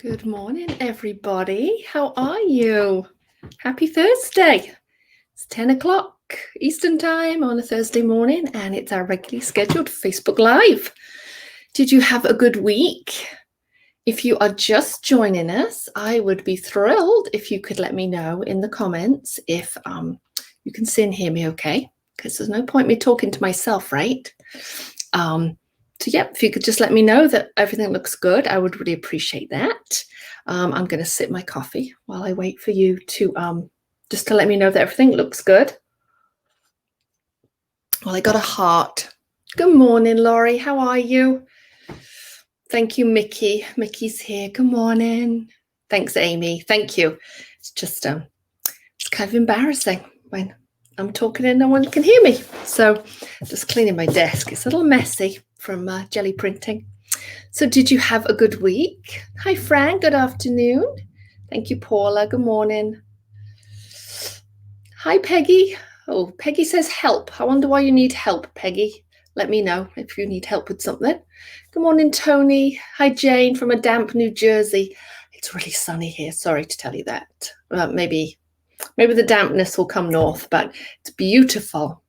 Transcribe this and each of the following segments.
Good morning, everybody. How are you? Happy Thursday. It's 10 o'clock Eastern time on a Thursday morning, and it's our regularly scheduled Facebook Live. Did you have a good week? If you are just joining us, I would be thrilled if you could let me know in the comments if you can see and hear me okay, because there's no point me talking to myself, right? So yeah, if you could just let me know that everything looks good, I would really appreciate that. I'm going to sip my coffee while I wait for you to just to let me know that everything looks good. Well, I got a heart. Good morning, Laurie. How are you? Thank you, Mickey. Mickey's here. Good morning. Thanks, Amy. Thank you. It's just it's kind of embarrassing when I'm talking and no one can hear me. So just cleaning my desk. It's a little messy from Gelli printing. So did you have a good week? Hi, Frank. Good afternoon. Thank you, Paula. Good morning. Hi, Peggy. Oh, Peggy says help. I wonder why you need help, Peggy. Let me know if you need help with something. Good morning, Tony. Hi, Jane from a damp New Jersey. It's really sunny here. Sorry to tell you that. Maybe the dampness will come north, but it's beautiful.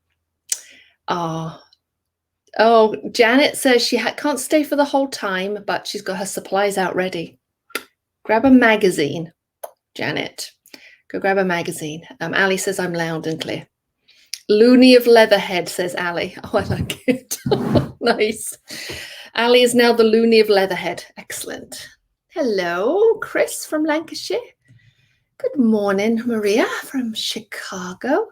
Oh, Janet says she can't stay for the whole time, but she's got her supplies out ready. Grab a magazine, Janet. Go grab a magazine. Ali says I'm loud and clear. Loony of Leatherhead, says Ali. Oh, I like it. Nice. Ali is now the Loony of Leatherhead. Excellent. Hello, Chris from Lancashire. Good morning, Maria from Chicago.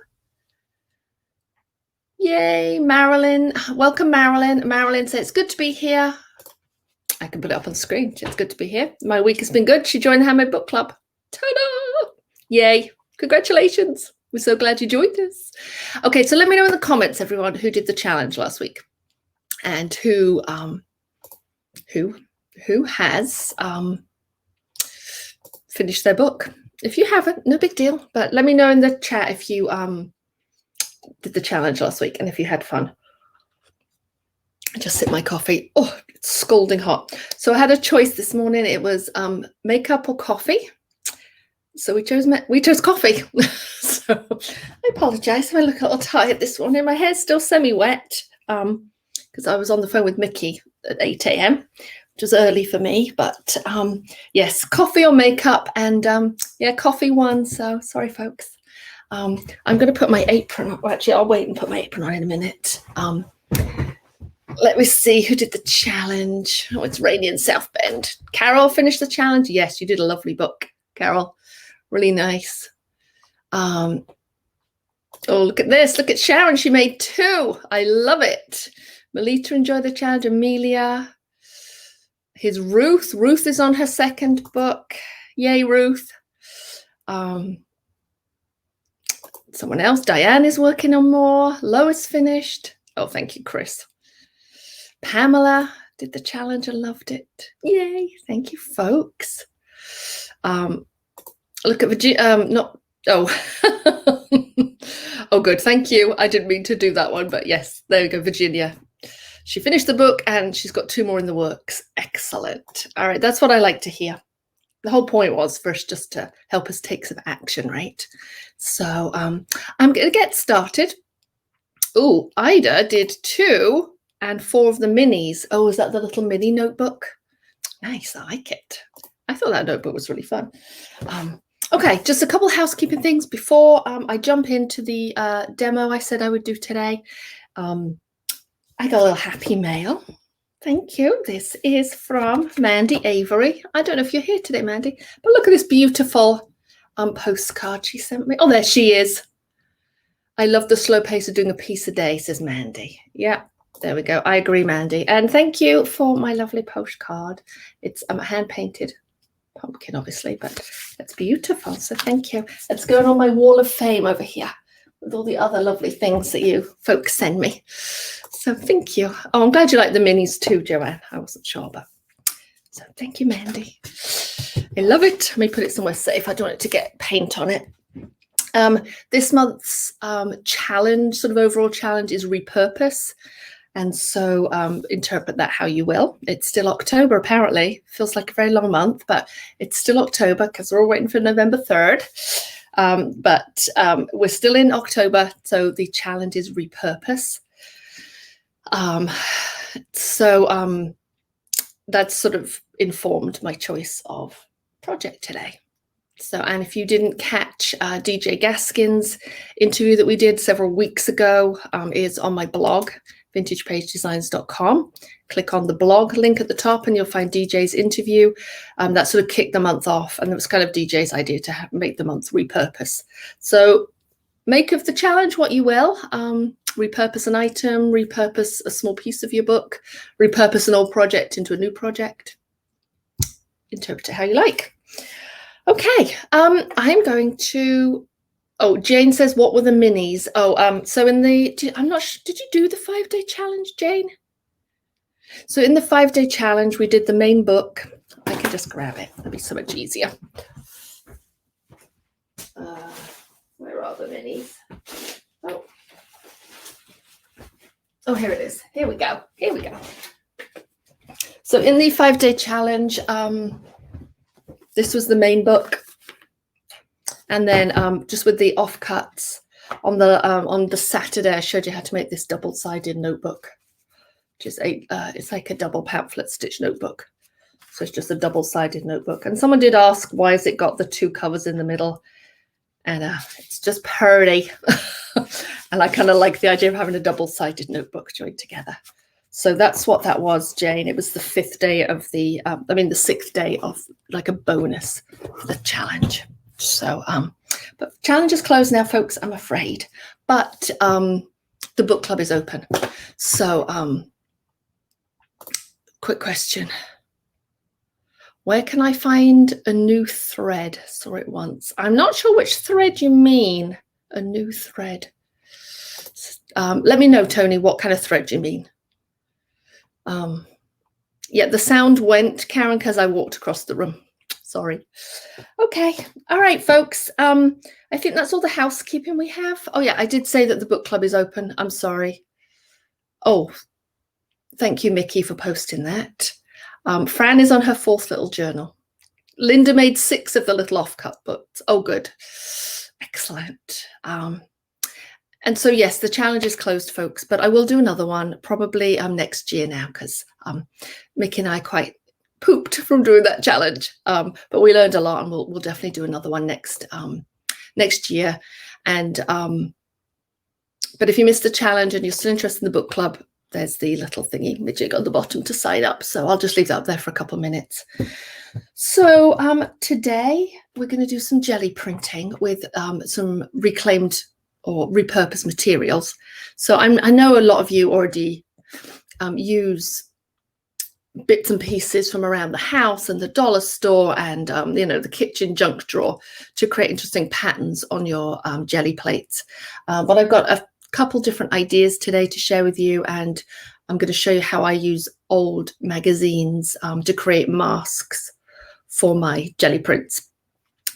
Yay, Marilyn. Welcome, Marilyn. Marilyn says, it's good to be here. I can put it up on screen. It's good to be here. My week has been good. She joined the Handmade Book Club. Ta-da! Yay. Congratulations. We're so glad you joined us. Okay, so let me know in the comments, everyone, who did the challenge last week and who has finished their book. If you haven't, no big deal. But let me know in the chat if you did the challenge last week and if you had fun. I just sip my coffee. Oh, it's scalding hot. So I had a choice this morning. It was makeup or coffee. So we chose coffee. So I apologize if I look a little tired this morning. My hair's still semi-wet because I was on the phone with Mickey at 8 a.m., which was early for me. But yes, coffee or makeup, and yeah, coffee won. So sorry, folks. I'm going to put my apron on. Well, actually, I'll wait and put my apron on in a minute. Let me see who did the challenge. Oh, it's rainy in South Bend. Carol finished the challenge. Yes, you did a lovely book, Carol. Really nice. Oh, look at this. Look at Sharon. She made 2. I love it. Melita enjoyed the challenge. Amelia. Here's Ruth. Ruth is on her 2nd book. Yay, Ruth. Someone else. Diane is working on more. Lois finished. Oh, thank you, Chris. Pamela did the challenge and loved it. Yay. Thank you, folks. Look at Virginia. Oh, good. Thank you. I didn't mean to do that one, but yes, there we go. Virginia. She finished the book and she's got 2 more in the works. Excellent. All right. That's what I like to hear. The whole point was first just to help us take some action, right? So I'm going to get started. Oh, Ida did 2 and 4 of the minis. Oh, is that the little mini notebook? Nice. I like it. I thought that notebook was really fun. Okay, just a couple of housekeeping things before I jump into the demo I said I would do today. I got a little happy mail. Thank you. This is from Mandy Avery. I don't know if you're here today, Mandy, but look at this beautiful postcard she sent me. Oh, there she is. I love the slow pace of doing a piece a day, says Mandy. Yeah, there we go. I agree, Mandy. And thank you for my lovely postcard. It's a hand-painted pumpkin, obviously, but that's beautiful. So thank you. It's going on my wall of fame over here with all the other lovely things that you folks send me. So thank you. Oh, I'm glad you like the minis too, Joanne. I wasn't sure, but so thank you, Mandy. I love it. Let me put it somewhere safe. I don't want it to get paint on it. This month's challenge, sort of overall challenge, is repurpose. And so interpret that how you will. It's still October, apparently. Feels like a very long month, but it's still October because we're all waiting for November 3rd. But we're still in October, so the challenge is repurpose. That's sort of informed my choice of project today. So, and if you didn't catch DJ Gaskin's interview that we did several weeks ago, is on my blog, vintagepagedesigns.com. Click on the blog link at the top and you'll find DJ's interview. That sort of kicked the month off, and it was kind of DJ's idea to make the month repurpose. So make of the challenge what you will. Repurpose an item, repurpose a small piece of your book, repurpose an old project into a new project. Interpret it how you like. Okay, I'm going to, Jane says, what were the minis? So in the, I'm not sure, did you do the 5-day challenge, Jane? So in the 5-day challenge, we did the main book. I can just grab it. That'd be so much easier. Where are the minis? Oh, here it is. Here we go. Here we go. So in the 5-day challenge, this was the main book, and then just with the offcuts on the Saturday, I showed you how to make this double-sided notebook, which is it's like a double pamphlet stitch notebook. So it's just a double-sided notebook. And someone did ask, why has it got the 2 covers in the middle? And it's just pretty. And I kind of like the idea of having a double-sided notebook joined together. So that's what that was, Jane. It was the 5th day of the 6th day of like a bonus for the challenge. So, but challenge is closed now, folks, I'm afraid. But the book club is open. So, quick question. Where can I find a new thread? Saw it once. I'm not sure which thread you mean. A new thread. Let me know, Tony, what kind of thread you mean. Yeah, the sound went, Karen, because I walked across the room. Sorry. Okay. All right, folks. I think that's all the housekeeping we have. Oh, yeah, I did say that the book club is open. I'm sorry. Oh, thank you, Mickey, for posting that. Fran is on her 4th little journal. Linda made 6 of the little offcut books. Oh, good. Excellent. And so, yes, the challenge is closed, folks, but I will do another one probably next year now, because Mickey and I quite pooped from doing that challenge. But we learned a lot, and we'll definitely do another one next year. And but if you missed the challenge and you're still interested in the book club, there's the little thingy midget on the bottom to sign up. So I'll just leave that up there for a couple of minutes. So today we're going to do some jelly printing with some reclaimed or repurposed materials. So I know a lot of you already use bits and pieces from around the house and the dollar store and the kitchen junk drawer to create interesting patterns on your jelly plates. But I've got a couple different ideas today to share with you, and I'm going to show you how I use old magazines to create masks for my jelly prints.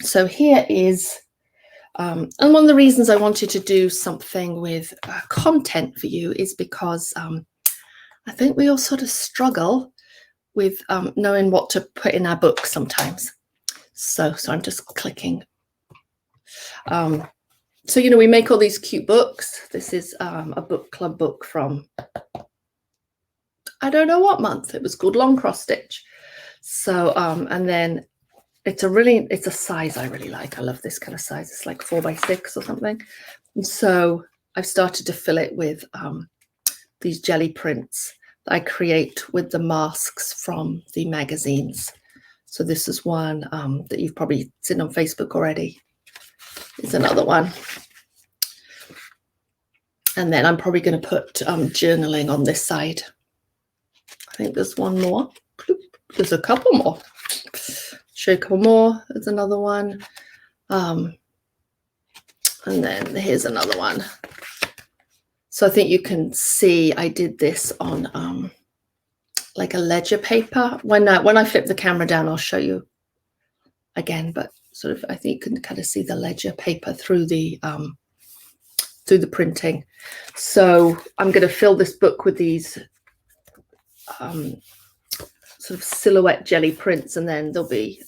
So here is and one of the reasons I wanted to do something with content for you is because I think we all sort of struggle with knowing what to put in our books sometimes. So I'm just clicking. So, we make all these cute books. This is a book club book from, I don't know what month. It was called Long Cross Stitch. So, and then it's a size I really like. I love this kind of size. It's like 4x6 or something. And so I've started to fill it with these jelly prints that I create with the masks from the magazines. So this is one that you've probably seen on Facebook already. Here's another one. And then I'm probably going to put journaling on this side. I think there's one more. There's a couple more. Show you a couple more. There's another one. And then here's another one. So I think you can see I did this on like a ledger paper. When I flip the camera down, I'll show you again, but sort of I think you can kind of see the ledger paper through the through the printing. So I'm going to fill this book with these sort of silhouette jelly prints, and then there'll be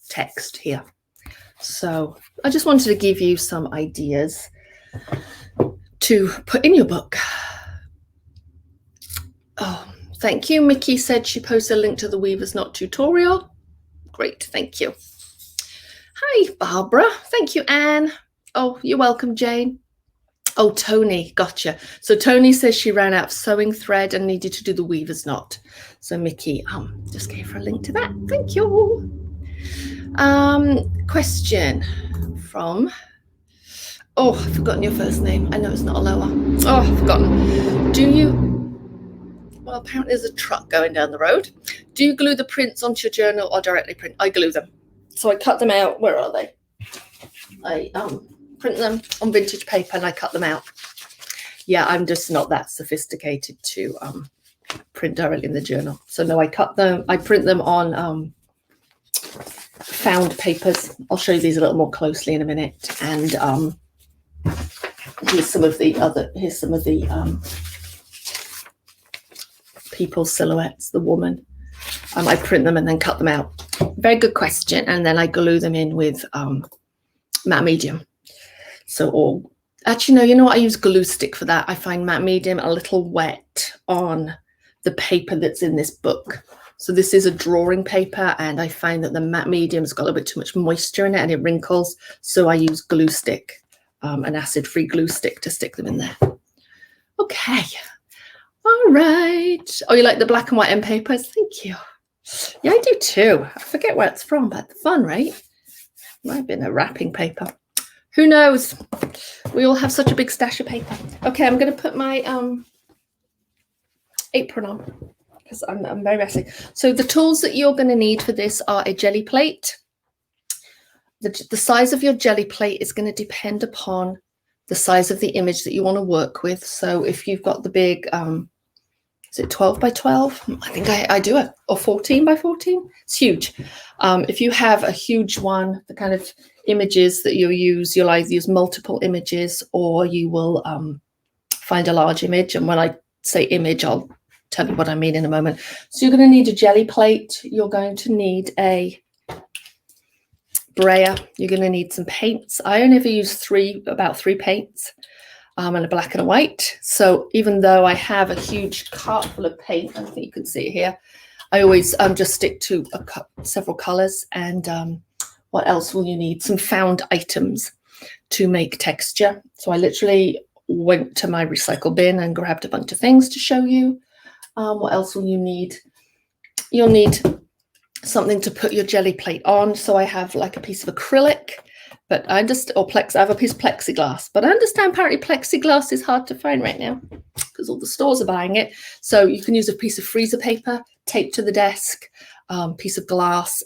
text here. So I just wanted to give you some ideas to put in your book. Oh, thank you. Mickey said she posted a link to the Weaver's Knot tutorial. Great, thank you. Hi, Barbara. Thank you, Anne. Oh, you're welcome, Jane. Oh, Tony, gotcha. So Tony says she ran out of sewing thread and needed to do the Weaver's Knot. So Mickey just gave her a link to that. Thank you. Question from, oh, I've forgotten your first name. I know it's not a lower. Oh, I've forgotten. Do you, well, apparently there's a truck going down the road. Do you glue the prints onto your journal or directly print? I glue them. So I cut them out. Where are they? I print them on vintage paper and I cut them out. Yeah, I'm just not that sophisticated to print directly in the journal. So no, I cut them. I print them on found papers. I'll show you these a little more closely in a minute. And here's some of the people's silhouettes, the woman. I print them and then cut them out. Very good question. And then I glue them in with matte medium. So, or actually, no, you know what? I use glue stick for that. I find matte medium a little wet on the paper that's in this book. So this is a drawing paper, and I find that the matte medium's got a little bit too much moisture in it and it wrinkles. So I use glue stick, an acid-free glue stick to stick them in there. Okay. All right. Oh, you like the black and white end papers? Thank you. Yeah, I do too. I forget where it's from, but fun, right? Might have been a wrapping paper. Who knows? We all have such a big stash of paper. Okay, I'm going to put my apron on because I'm very messy. So the tools that you're going to need for this are a jelly plate. The size of your jelly plate is going to depend upon the size of the image that you want to work with. So if you've got the big, is it 12 by 12? I think I do it, or 14 by 14. It's huge. If you have a huge one, the kind of images that you'll either use multiple images or you will find a large image. And when I say image, I'll tell you what I mean in a moment. So you're going to need a jelly plate. You're going to need a brayer. You're going to need some paints. I only ever use about three paints. And a black and a white. So even though I have a huge cart full of paint, I think you can see it here, I always just stick to several colors. And what else will you need? Some found items to make texture. So I literally went to my recycle bin and grabbed a bunch of things to show you. What else will you need? You'll need something to put your jelly plate on. So I have like a piece of acrylic. But I understand, or I have a piece of plexiglass, but I understand apparently plexiglass is hard to find right now because all the stores are buying it. So you can use a piece of freezer paper, taped to the desk, piece of glass,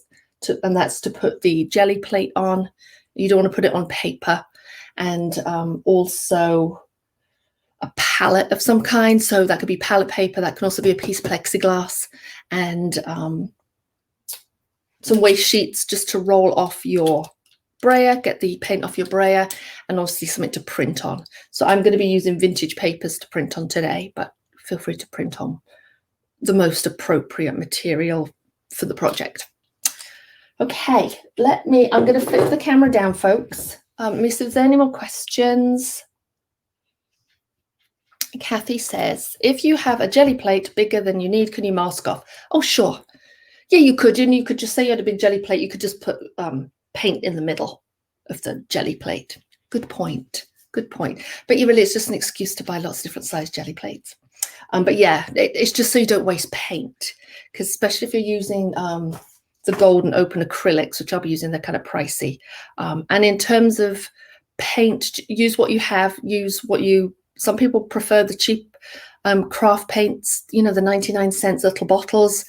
and that's to put the jelly plate on. You don't want to put it on paper. And also a palette of some kind. So that could be palette paper. That can also be a piece of plexiglass and some waste sheets just to roll off your brayer, get the paint off your brayer, and obviously something to print on. So I'm going to be using vintage papers to print on today, but feel free to print on the most appropriate material for the project. Okay, I'm going to flip the camera down, folks. Miss, if there's any more questions. Kathy says, if you have a jelly plate bigger than you need, can you mask off? Oh, sure. Yeah, you could. And you could just say you had a big jelly plate. You could just put paint in the middle of the jelly plate. Good point. Good point. But it's just an excuse to buy lots of different size jelly plates. But yeah, it's just so you don't waste paint, because especially if you're using the gold and open acrylics, which I'll be using, they're kind of pricey. And in terms of paint, use what you have. Some people prefer the cheap craft paints, the 99-cent little bottles.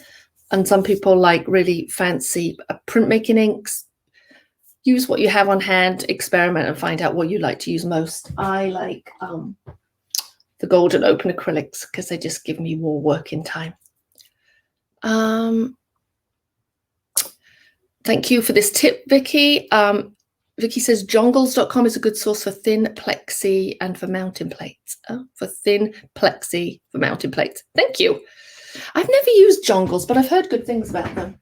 And some people like really fancy printmaking inks. Use what you have on hand, experiment, and find out what you like to use most. I like the gold and open acrylics because they just give me more working time. Thank you for this tip, Vicky. Vicky says jongles.com is a good source for thin plexi and for mounting plates. Oh, for thin plexi for mounting plates. Thank you. I've never used jongles, but I've heard good things about them.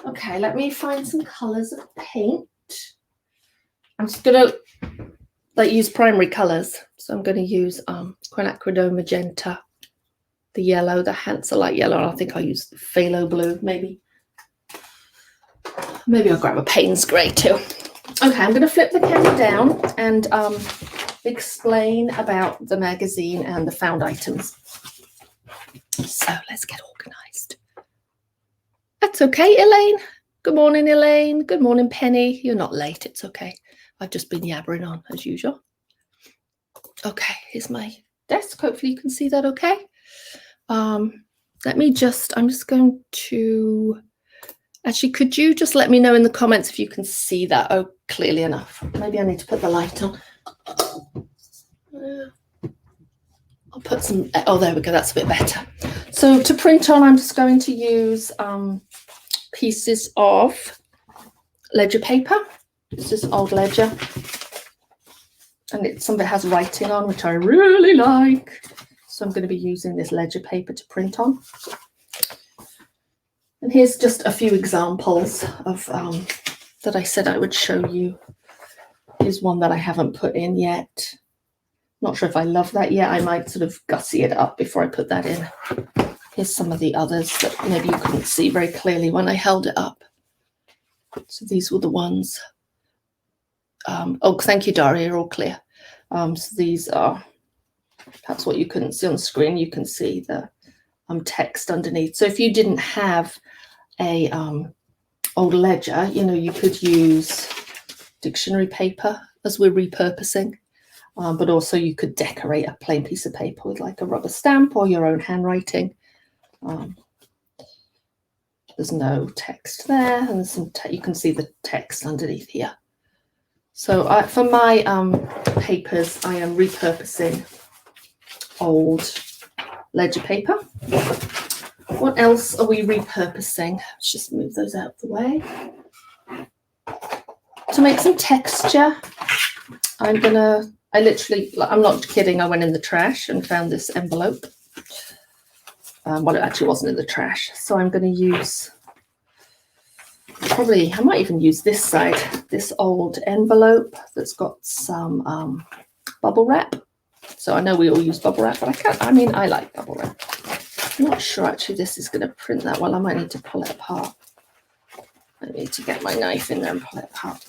Okay, let me find some colours of paint. I'm just going to use primary colours. So I'm going to use quinacridone magenta, the yellow, the Hansa light yellow, and I think I'll use phthalo blue, maybe. Maybe I'll grab a Payne's grey too. Okay, I'm going to flip the camera down and explain about the magazine and the found items. So let's get organised. That's okay, Elaine. Good morning, Elaine. Good morning, Penny. You're not late. It's okay. I've just been yabbering on as usual. Okay, here's my desk. Hopefully you can see that okay. I'm just going to... Actually, could you just let me know in the comments if you can see that clearly enough? Maybe I need to put the light on. I'll put some... Oh, there we go. That's a bit better. So to print on, I'm just going to use pieces of ledger paper. This is old ledger. And some of it has writing on, which I really like. So I'm going to be using this ledger paper to print on. And here's just a few examples of that I said I would show you. Here's one that I haven't put in yet. Not sure if I love that yet. I might sort of gussy it up before I put that in. Here's some of the others that maybe you couldn't see very clearly when I held it up. So these were the ones. Oh, thank you, Daria. You're all clear. So these are perhaps what you couldn't see on the screen. You can see the text underneath. So if you didn't have a old ledger, you could use dictionary paper as we're repurposing, but also you could decorate a plain piece of paper with like a rubber stamp or your own handwriting. There's no text there, and there's some you can see the text underneath here. So for my papers, I am repurposing old ledger paper. What else are we repurposing? Let's just move those out of the way. To make some texture, I'm not kidding, I went in the trash and found this envelope. Well, it actually wasn't in the trash. So I'm going to use, I might even use this side, this old envelope that's got some bubble wrap. So I know we all use bubble wrap, but I like bubble wrap. I'm not sure actually this is going to print that well. I might need to pull it apart. I need to get my knife in there and pull it apart.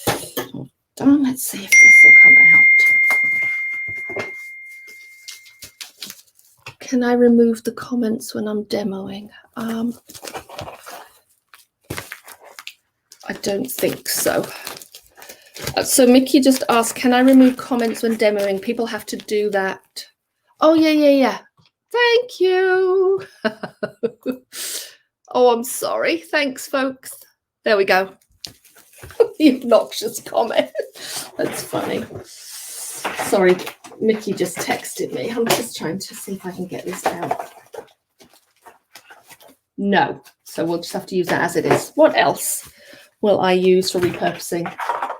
Hold on, let's see if this will come out. Can I remove the comments when I'm demoing? I don't think so. So Mickey just asked, can I remove comments when demoing? People have to do that. Oh, yeah. Thank you. Oh, I'm sorry. Thanks, folks. There we go. The obnoxious comment. That's funny. Sorry, Mickey just texted me. I'm just trying to see if I can get this out. No. So we'll just have to use that as it is. What else will I use for repurposing?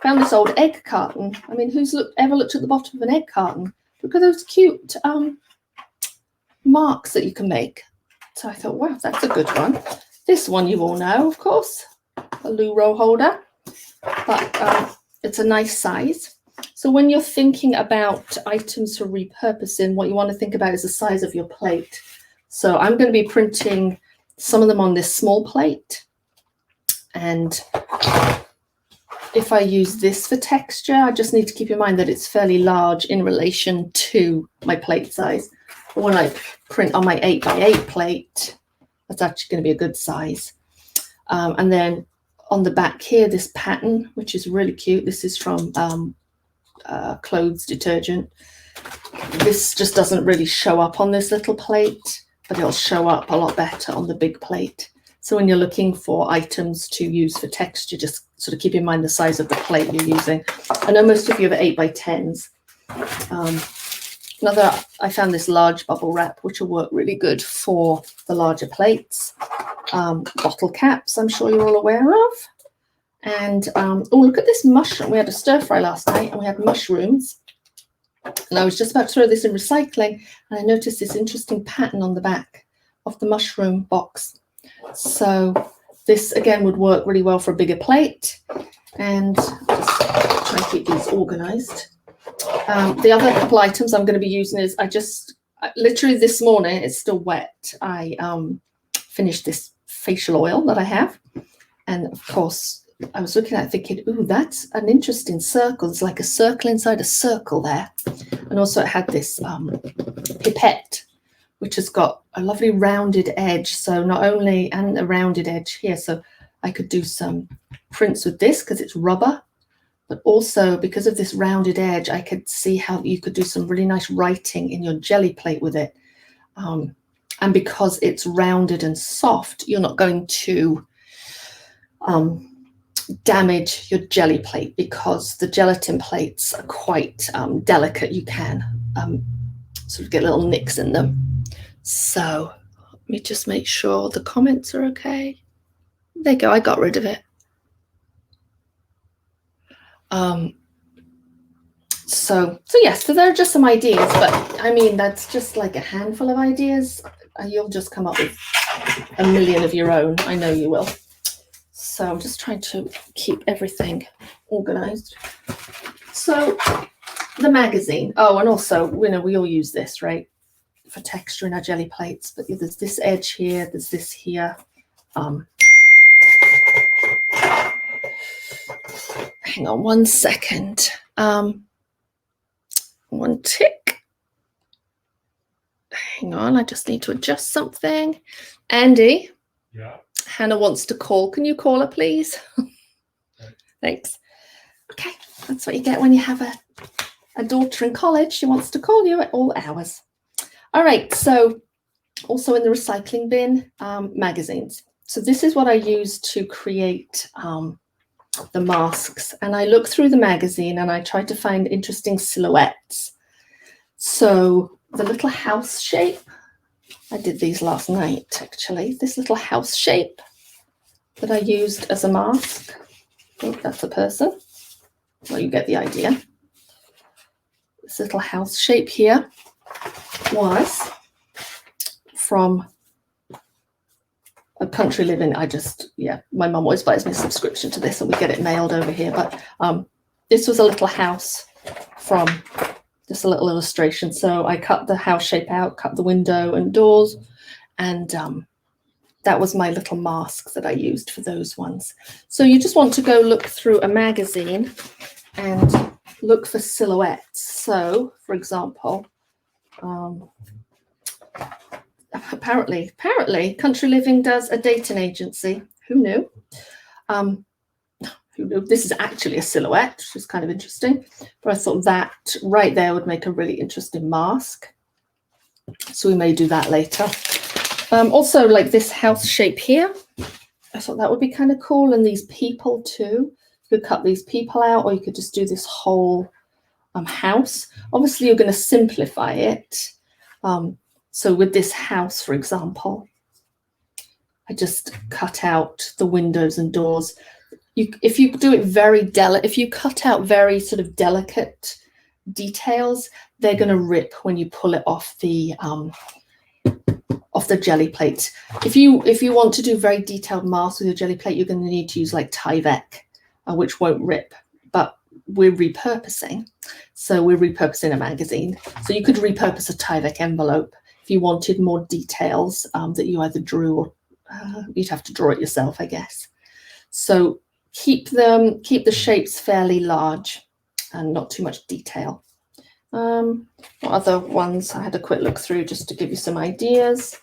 Found this old egg carton. I mean, who's ever looked at the bottom of an egg carton? Look at those cute marks that you can make. So I thought, wow, that's a good one. This one you all know, of course, a loo roll holder, but it's a nice size. So when you're thinking about items for repurposing, what you want to think about is the size of your plate. So I'm going to be printing some of them on this small plate. And if I use this for texture, I just need to keep in mind that it's fairly large in relation to my plate size. But when I print on my 8x8 plate, that's actually going to be a good size. And then on the back here, this pattern, which is really cute. This is from clothes detergent. This just doesn't really show up on this little plate, but it'll show up a lot better on the big plate. So when you're looking for items to use for texture, just sort of keep in mind the size of the plate you're using. I know most of you have 8x10s. I found this large bubble wrap, which will work really good for the larger plates. Bottle caps, I'm sure you're all aware of. And oh, look at this mushroom. We had a stir fry last night and we had mushrooms. And I was just about to throw this in recycling and I noticed this interesting pattern on the back of the mushroom box. So this again would work really well for a bigger plate. And just try and keep these organized. The other couple items I'm going to be using is literally this morning, it's still wet. I finished this facial oil that I have. And of course, I was looking at it thinking, ooh, that's an interesting circle. There's like a circle inside a circle there. And also it had this pipette, which has got a lovely rounded edge. So not only, and a rounded edge here. So I could do some prints with this because it's rubber. But also because of this rounded edge, I could see how you could do some really nice writing in your jelly plate with it. And because it's rounded and soft, you're not going to damage your jelly plate because the gelatin plates are quite delicate. You can sort of get little nicks in them. So let me just make sure the comments are okay. There you go, I got rid of it. So there are just some ideas, but I mean, that's just like a handful of ideas. You'll just come up with a million of your own. I know you will. So I'm just trying to keep everything organized. So the magazine. Oh, and also, we all use this, right? For texture in our jelly plates, but there's this edge here, there's this here. Hang on 1 second. One tick. Hang on, I just need to adjust something. Andy. Yeah. Hannah wants to call. Can you call her, please? Thanks. Okay, that's what you get when you have a daughter in college. She wants to call you at all hours. All right, so also in the recycling bin, magazines. So this is what I use to create the masks. And I look through the magazine and I try to find interesting silhouettes. So the little house shape, I did these last night, actually. This little house shape that I used as a mask. Oh, that's a person. Well, you get the idea. This little house shape here was from a country living. My mum always buys me a subscription to this and we get it mailed over here. But this was a little house from just a little illustration. So I cut the house shape out, cut the window and doors, and that was my little mask that I used for those ones. So you just want to go look through a magazine and look for silhouettes. So, for example, apparently Country Living does a dating agency. Who knew? Who knew? This is actually a silhouette, which is kind of interesting. But I thought that right there would make a really interesting mask. So we may do that later. Also, like this house shape here, I thought that would be kind of cool. And these people too. You could cut these people out, or you could just do this whole house. Obviously, you're going to simplify it. So with this house, for example, I just cut out the windows and doors. If you do it very if you cut out very sort of delicate details, they're going to rip when you pull it off the jelly plate. If you want to do very detailed masks with your jelly plate, you're going to need to use like Tyvek, which won't rip. But we're repurposing, so we're repurposing a magazine. So you could repurpose a Tyvek envelope if you wanted more details that you either drew or you'd have to draw it yourself, I guess. So keep the shapes fairly large and not too much detail. What other ones? I had a quick look through just to give you some ideas.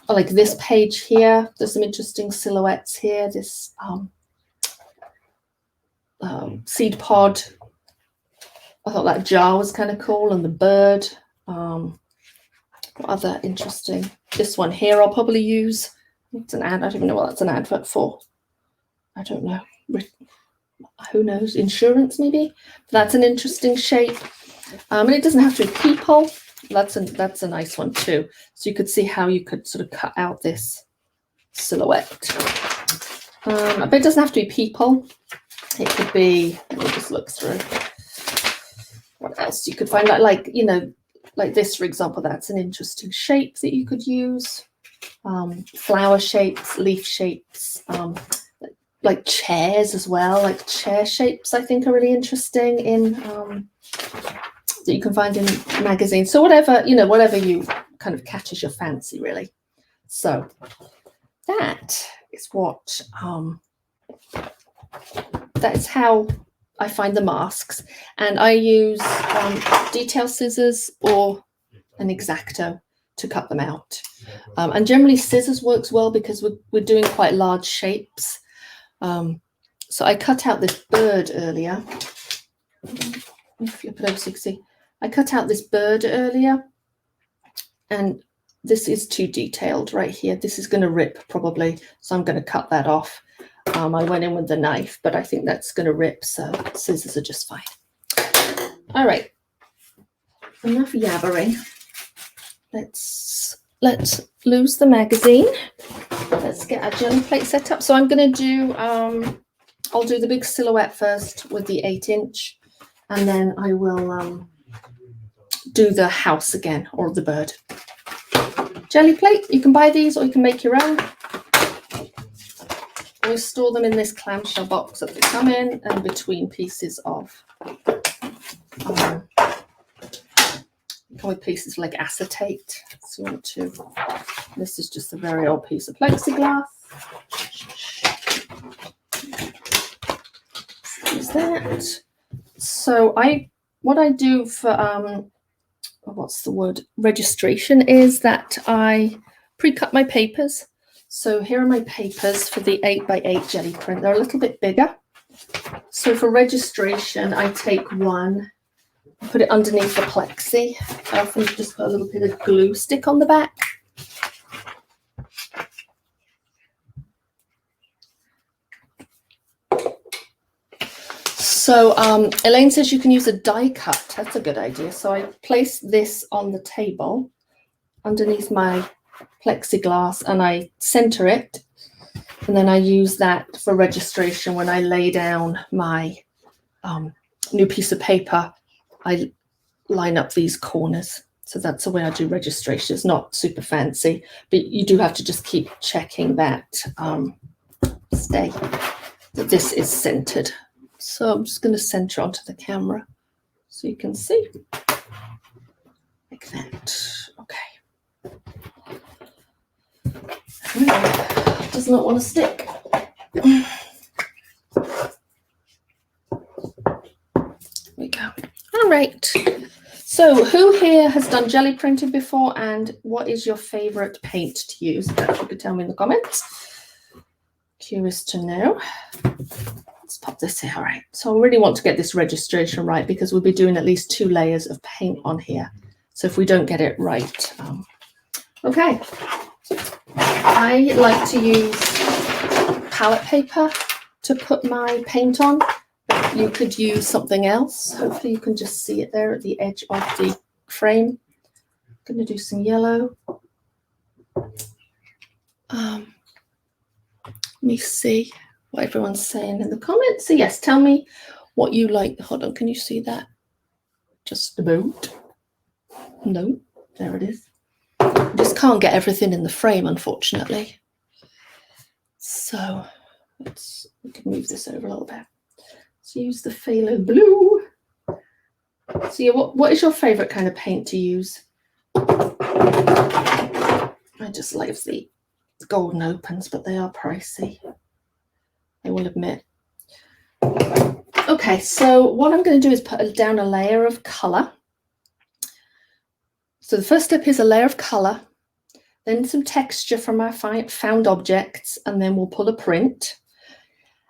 Like this page here, there's some interesting silhouettes here. This seed pod. I thought that jar was kind of cool, and the bird. What other interesting? This one here I'll probably use. It's an ad. I don't even know what that's an advert for. I don't know. Who knows? Insurance maybe. But that's an interesting shape. And it doesn't have to be people. That's a nice one too. So you could see how you could sort of cut out this silhouette. But it doesn't have to be people. It could be, let me just look through. What else you could find? Like, you know, like this, for example, that's an interesting shape that you could use. Flower shapes, leaf shapes, like chairs as well. Like chair shapes, I think, are really interesting in that you can find in magazines. So whatever, you know, whatever you kind of catches your fancy, really. So that is what that is how I find the masks, and I use detail scissors or an X-Acto to cut them out. And generally scissors works well because we're doing quite large shapes. So I cut out this bird earlier. Let me flip it over so you can see. I cut out this bird earlier, and this is too detailed right here. This is going to rip probably, so I'm going to cut that off. I went in with the knife, but I think that's going to rip, so scissors are just fine. All right, enough yabbering. Let's lose the magazine. Let's get our jelly plate set up. So I'm going to do, I'll do the big silhouette first with the 8-inch, and then I will do the house again, or the bird. Jelly plate, you can buy these or you can make your own. We store them in this clamshell box that they come in, and between pieces of come with pieces of like acetate. So you want to, this is just a very old piece of plexiglass. Use that. So what I do for what's the word, registration, is that I pre-cut my papers. So here are my papers for the 8x8 jelly print. They're a little bit bigger. So for registration, I take one, put it underneath the plexi. I often just put a little bit of glue stick on the back. So Elaine says you can use a die cut. That's a good idea. So I place this on the table underneath my plexiglass, and I center it, and then I use that for registration. When I lay down my new piece of paper, I line up these corners. So that's the way I do registration. It's not super fancy, but you do have to just keep checking that that this is centered. So I'm just going to center onto the camera so you can see like that. Okay. Does not want to stick. There we go. All right. So who here has done jelly printing before, and what is your favorite paint to use? If you could tell me in the comments. Curious to know. Let's pop this here. All right. So I really want to get this registration right, because we'll be doing at least 2 layers of paint on here. So if we don't get it right. Okay. I like to use palette paper to put my paint on. You could use something else. Hopefully you can just see it there at the edge of the frame. I'm going to do some yellow. Let me see what everyone's saying in the comments. So yes, tell me what you like. Hold on, can you see that? Just about. No, there it is. I just can't get everything in the frame, unfortunately. So we can move this over a little bit. Let's use the phthalo blue. So yeah, what is your favorite kind of paint to use? I just love the golden opens, but they are pricey, I will admit. Okay, so what I'm going to do is put down a layer of color. So the first step is a layer of color, then some texture from our found objects, and then we'll pull a print.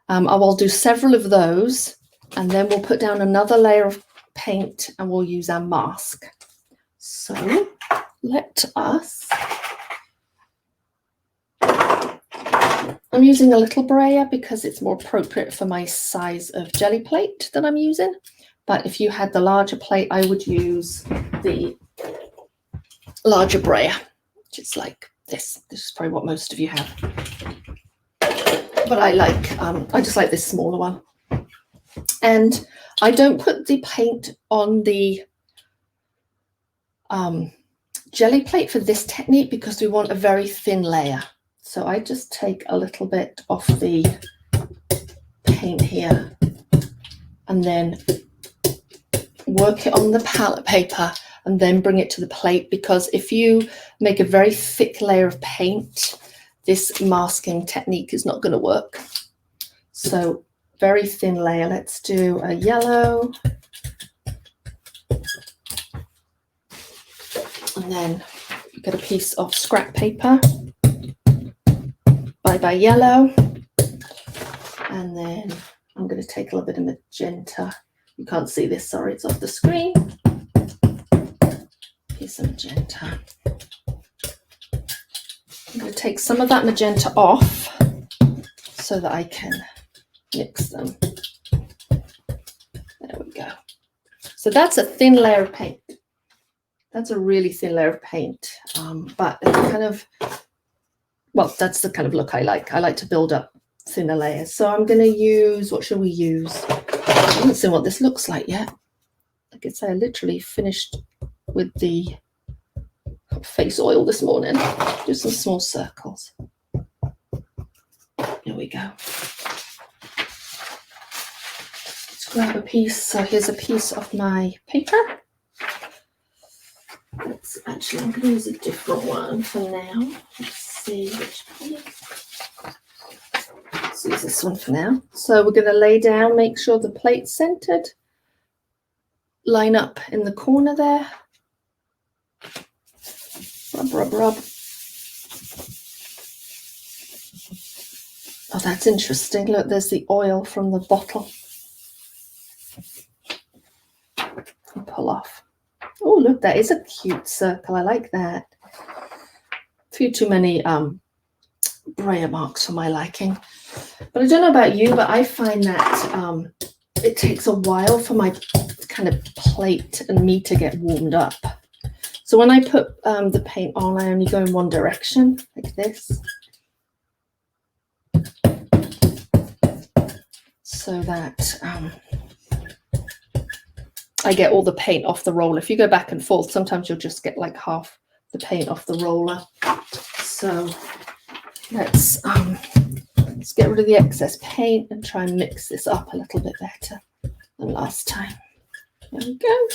I will do several of those, and then we'll put down another layer of paint, and we'll use our mask. So let us, I'm using a little brayer because it's more appropriate for my size of jelly plate that I'm using. But if you had the larger plate, I would use the larger brayer, which is like this. This is probably what most of you have. but I just like this smaller one. And I don't put the paint on the jelly plate for this technique because we want a very thin layer. So I just take a little bit off the paint here and then work it on the palette paper and then bring it to the plate, because if you make a very thick layer of paint, this masking technique is not going to work. So very thin layer. Let's do a yellow. And then get a piece of scrap paper. Bye yellow. And then I'm going to take a little bit of magenta. You can't see this, sorry, it's off the screen. Piece of magenta. I'm going to take some of that magenta off so that I can mix them. There we go. So that's a thin layer of paint. That's a really thin layer of paint, but it's kind of, well, that's the kind of look I like. I like to build up thinner layers. So I'm going to use, what should we use? I haven't seen what this looks like yet. I guess I literally finished with the face oil this morning. Do some small circles. There we go. Let's grab a piece. So here's a piece of my paper. Let's actually, I'm going to use a different one for now. Let's see which piece. Let's use this one for now. So we're going to lay down, make sure the plate's centered. Line up in the corner there. Rub, rub, rub. Oh, that's interesting. Look, there's the oil from the bottle. And pull off. Oh, look, that is a cute circle. I like that. A few too many Brayer marks for my liking. But I don't know about you, but I find that it takes a while for my kind of plate and me to get warmed up. So when I put the paint on, I only go in one direction, like this. So that I get all the paint off the roller. If you go back and forth, sometimes you'll just get like half the paint off the roller. So let's get rid of the excess paint and try and mix this up a little bit better than last time. There we go.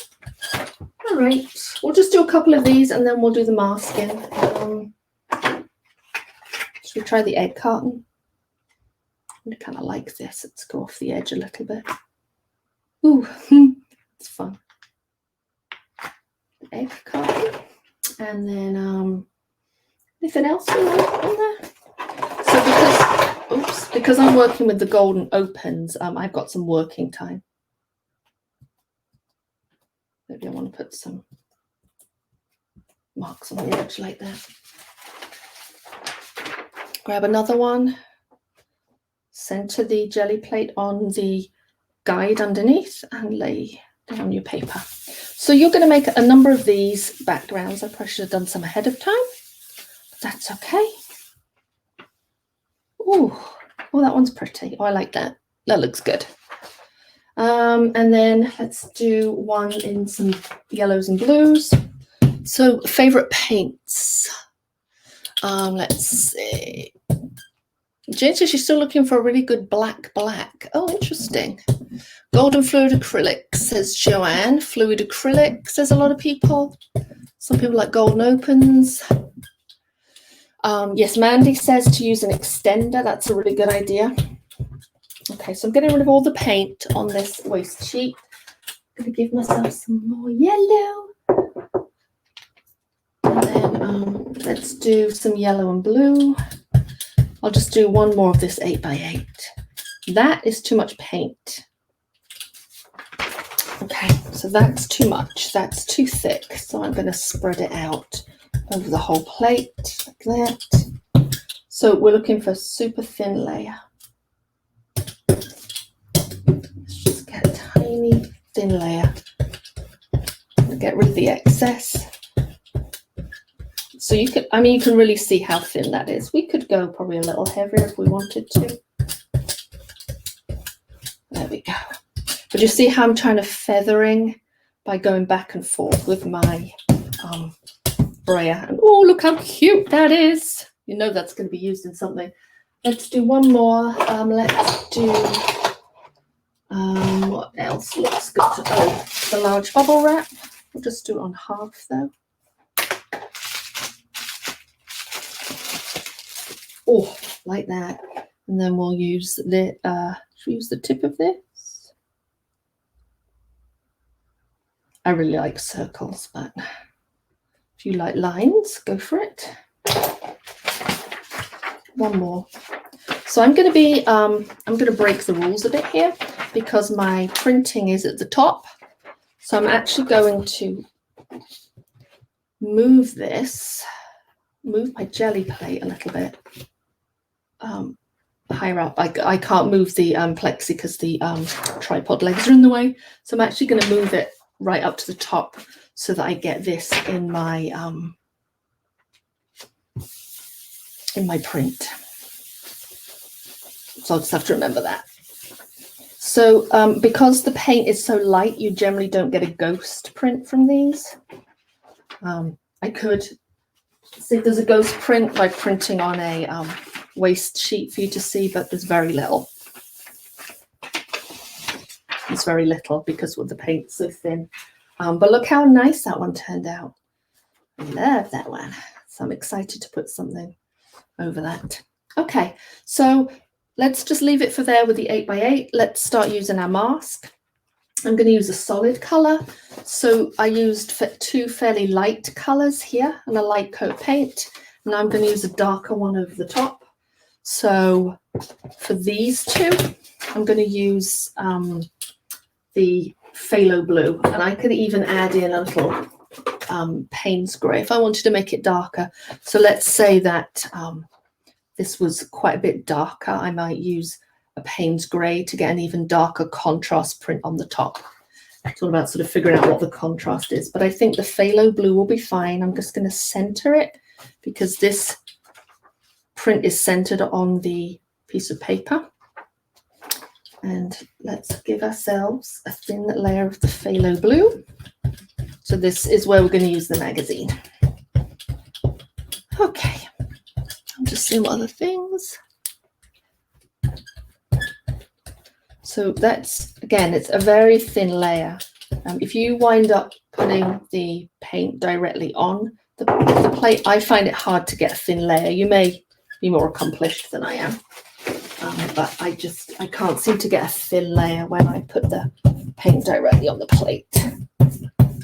All right, we'll just do a couple of these and then we'll do the masking. Should we try the egg carton? I kind of like this. Let's go off the edge a little bit. Ooh, it's fun. The egg carton. And then anything else we want on there? So because I'm working with the golden opens, I've got some working time. Maybe I want to put some marks on the edge like that. Grab another one. Center the jelly plate on the guide underneath and lay down your paper. So you're going to make a number of these backgrounds. I probably should have done some ahead of time, but that's okay. Ooh, oh, that one's pretty. Oh, I like that. That looks good. And then let's do one in some yellows and blues. So favorite paints. Let's see. Jane says she's still looking for a really good black. Oh, interesting. Golden fluid acrylic, says Joanne. Fluid acrylic, says a lot of people. Some people like golden opens. Yes, Mandy says to use an extender. That's a really good idea. Okay, so I'm getting rid of all the paint on this waste sheet. I'm going to give myself some more yellow. And then let's do some yellow and blue. I'll just do one more of this 8x8. That is too much paint. Okay, so that's too much. That's too thick. So I'm going to spread it out over the whole plate like that. So we're looking for a super thin layer. Let's just get a tiny thin layer. Get rid of the excess. So you can, you can really see how thin that is. We could go probably a little heavier if we wanted to. There we go. But you see how I'm trying to feathering by going back and forth with my brayer. And oh, look how cute that is. You know that's going to be used in something. Let's do one more. Let's do, what else looks good? Oh, the large bubble wrap. We'll just do it on half though. Oh, like that. And then we'll use the, should we use the tip of this? I really like circles, but if you like lines, go for it. One more. So I'm going to break the rules a bit here because my printing is at the top. So I'm actually going to move my jelly plate a little bit higher up. I can't move the plexi because the tripod legs are in the way. So I'm actually going to move it right up to the top so that I get this in my print. So I'll just have to remember that. So because the paint is so light, you generally don't get a ghost print from these. I could see if there's a ghost print by printing on a waste sheet for you to see, but there's very little. It's very little because the paint's so thin. But look how nice that one turned out. I love that one. So I'm excited to put something over that. Okay, so let's just leave it for there with the 8x8. Let's start using our mask. I'm going to use a solid color. So I used two fairly light colors here and a light coat paint. And I'm going to use a darker one over the top. So for these two, I'm going to use the phthalo blue. And I could even add in a little Payne's grey if I wanted to make it darker. So let's say that this was quite a bit darker. I might use a Payne's grey to get an even darker contrast print on the top. It's all about sort of figuring out what the contrast is. But I think the phthalo blue will be fine. I'm just going to center it because this print is centered on the piece of paper. And let's give ourselves a thin layer of the phthalo blue. So this is where we're going to use the magazine. Okay, I'm just seeing what other things. So that's, again, it's a very thin layer. If you wind up putting the paint directly on the plate, I find it hard to get a thin layer. You may be more accomplished than I am. But I can't seem to get a thin layer when I put the paint directly on the plate.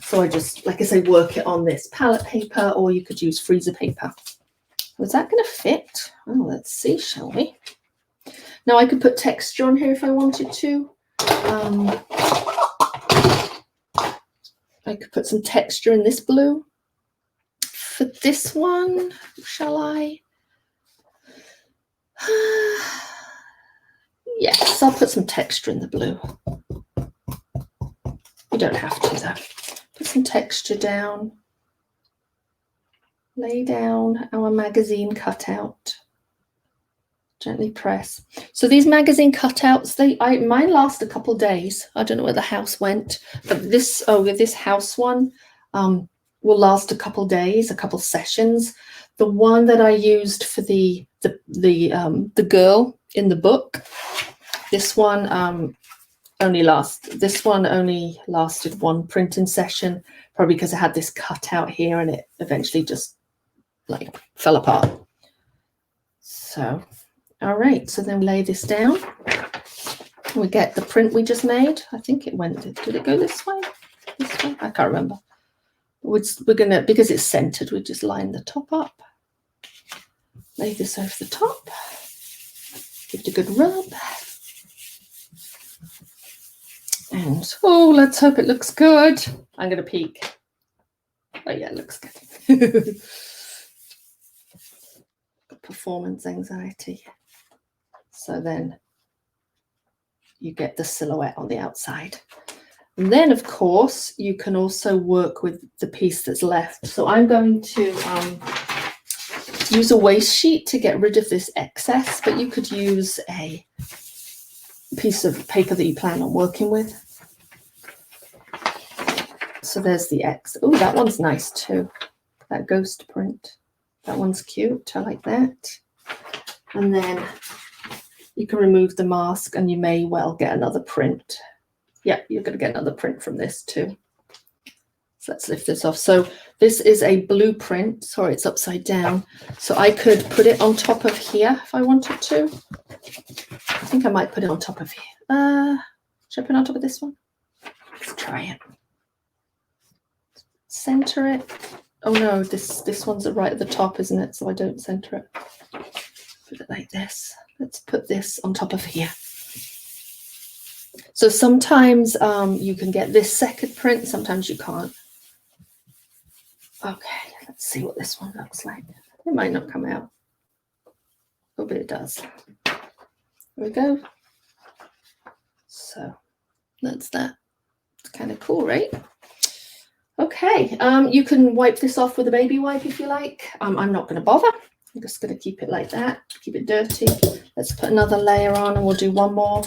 So I just, like I say, work it on this palette paper, or you could use freezer paper. Was that going to fit? Oh, let's see, shall we? Now I could put texture on here if I wanted to. I could put some texture in this blue. For this one, shall I? Yes, I'll put some texture in the blue. You don't have to though. Put some texture down. Lay down our magazine cutout. Gently press. So these magazine cutouts, mine last a couple days. I don't know where the house went, but this house one will last a couple days, a couple sessions. The one that I used for the girl in the book, this one only lasted one printing session, probably because I had this cut out here and it eventually just like fell apart. So all right, so then lay this down. We get the print we just made. I think it went, did it go this way? This way? I can't remember. We're gonna, because it's centered, we just line the top up. Lay this over the top. Give it a good rub. And oh, let's hope it looks good. I'm gonna peek. Oh yeah, it looks good. Performance anxiety. So then you get the silhouette on the outside. And then, of course, you can also work with the piece that's left. So I'm going to use a waste sheet to get rid of this excess, but you could use a piece of paper that you plan on working with. So there's the X. Oh, that one's nice too. That ghost print. That one's cute. I like that. And then you can remove the mask and you may well get another print. Yeah, you're going to get another print from this too. So let's lift this off. So this is a blueprint. Sorry, it's upside down. So I could put it on top of here if I wanted to. I think I might put it on top of here. Should I put it on top of this one? Let's try it. Center it. Oh no, this one's right at the top, isn't it? So I don't center it. Put it like this. Let's put this on top of here. So sometimes you can get this second print, sometimes you can't. Okay, let's see what this one looks like. It might not come out. Oh, but it does. There we go. So that's that. It's kind of cool, right? Okay, you can wipe this off with a baby wipe if you like. I'm not going to bother. I'm just going to keep it like that, keep it dirty. Let's put another layer on and we'll do one more.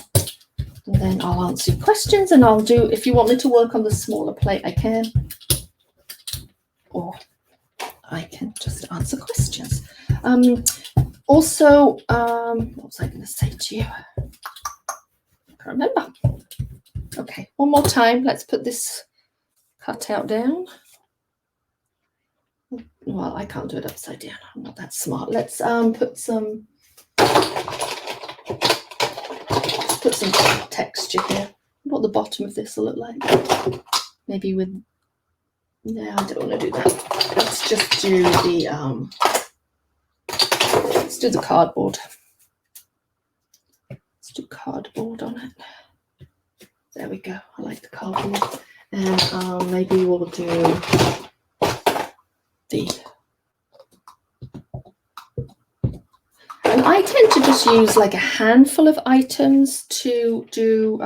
And then I'll answer your questions, and I'll do, if you want me to work on the smaller plate, I can. Or I can just answer questions. Also, what was I going to say to you? I can't remember. Okay, one more time. Let's put this cutout down. Well, I can't do it upside down. I'm not that smart. Let's put some texture here. What the bottom of this will look like. Maybe with, no, I don't want to do that. Let's just do the let's do the cardboard. Let's do cardboard on it. There we go. I like the cardboard. And maybe we'll do the, and I tend to just use like a handful of items to do